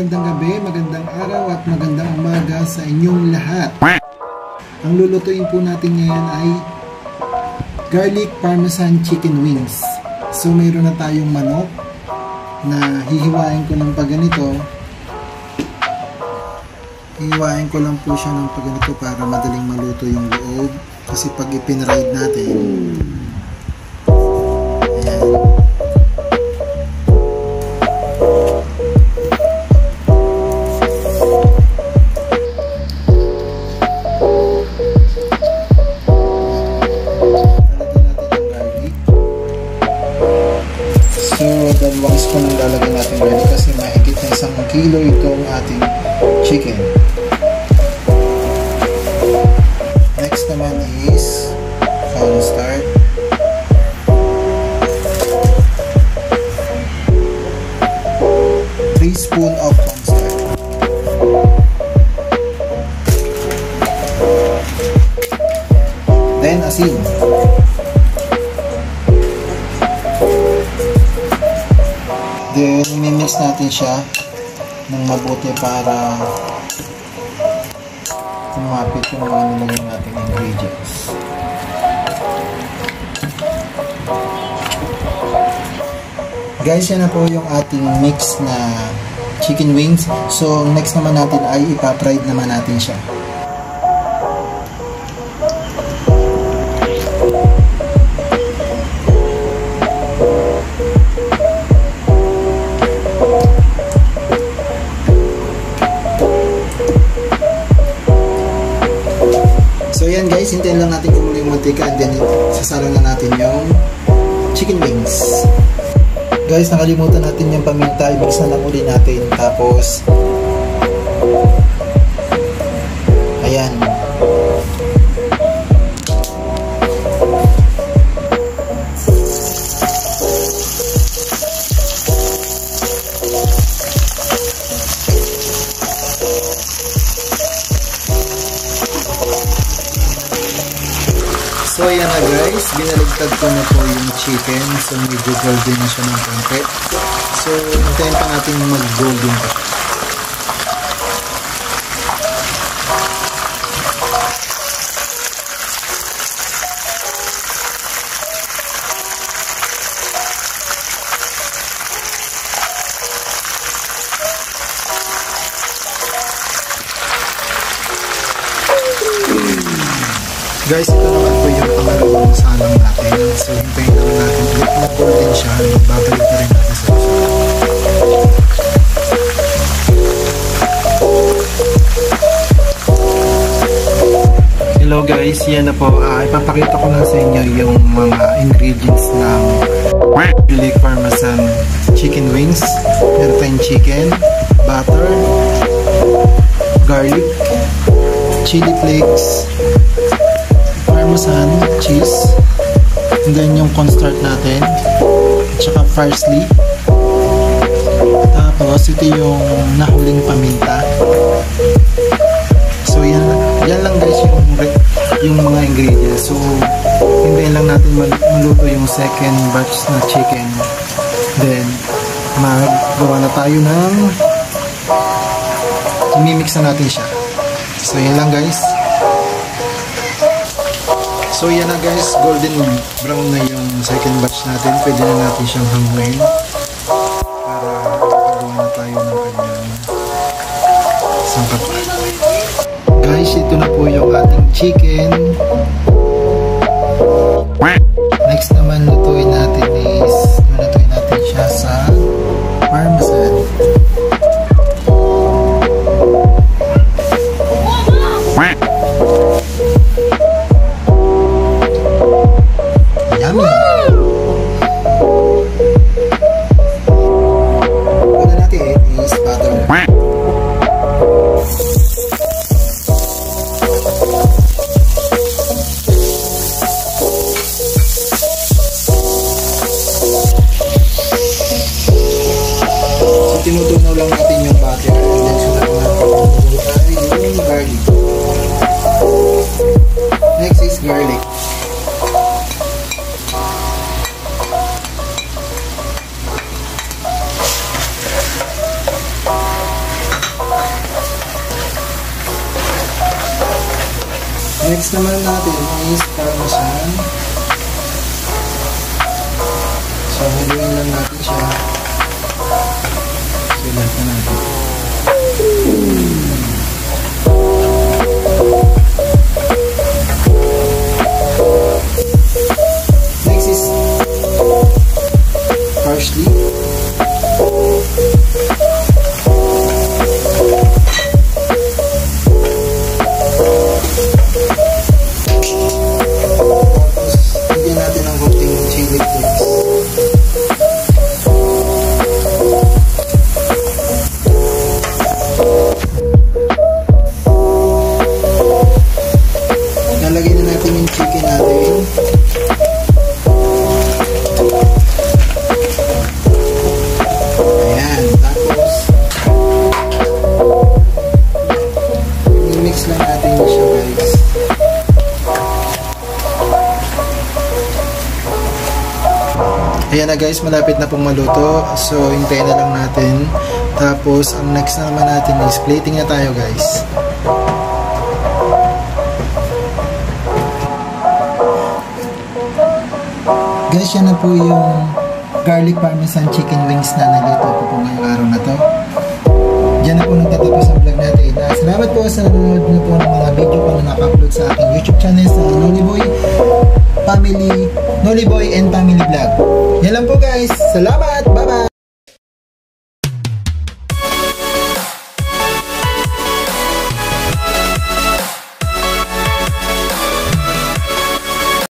magandang gabi, magandang araw at magandang umaga sa inyong lahat. Ang lulutuin po natin ngayon ay garlic parmesan chicken wings. So mayroon na tayong manok na hihiwain ko ng pagganito. Hihiwain ko lang po siya ng pagganito para madaling maluto yung loob. Kasi pag ipinride natin, ayan. Dalawang spoon ang lalagyan natin garlic kasi mahigit na 1 kilo itong ating chicken. Next naman is cornstarch. Three spoon of cornstarch. Then asin. Then, imimix natin siya ng mabuti para kumapit yung mga nilagay nating ingredients. Guys, yan na po yung ating mix na chicken wings. So, next naman natin ay ipa-fried naman natin siya. So yan guys, hintayin lang natin kumulo yung mantika and then sasalang na natin yung chicken wings. Guys, nakalimutan natin yung paminta, i-mix na lang uli natin. Tapos ayan. So ayan na guys, binaligtad ko na po yung chicken. So medyo golden na siya ng konti. So hintayin pa natin mag-golden pa. Guys, ito naman po yung pangalawang salang natin. So, hintayin naman natin ulit na golden siya. Babalik na rin natin sa susunod. Hello guys, yan na po. Ipapakita ko na sa inyo yung mga ingredients ng garlic parmesan chicken wings. Meron tayong chicken, butter, garlic, chili flakes, parmesan, cheese, and then yung cornstarch natin, at saka parsley. Tapos ito yung nahuling paminta. So yan lang guys yung mga ingredients. So hintayin lang natin maluto yung second batch na chicken. Then maggawa na tayo ng imimix na natin siya. So yan lang guys. So yan na guys, golden brown na yung second batch natin. Pwede na natin siyang hanguin para makagawa na tayo ng kanyang sangkap. Guys, ito na po yung ating chicken. Next naman lutuin natin siya sa parmesan. Yummy! Una natin is butter. So, tinutunaw lang natin yung butter and then sunod natin yung garlic. Next is garlic. Next naman natin is parmesan. So, haluin lang natin siya. Silat na natin. Next is parsley. Lalagay na natin yung chicken natin. Ayan. Tapos, i-mix lang natin siya, guys. Ayan na guys, malapit na pong maluto. So, hintayin na lang natin. Tapos, ang next na naman natin is plating na tayo, guys. Guys, yan na po yung garlic parmesan chicken wings na naluto ko po ngayong araw na to. Diyan na po nagtatapos ang vlog natin. Salamat po sa nanonood na po ng mga video ko na naka-upload sa aking YouTube channel sa Noliboy and Family Vlog. Yan lang po guys. Salamat!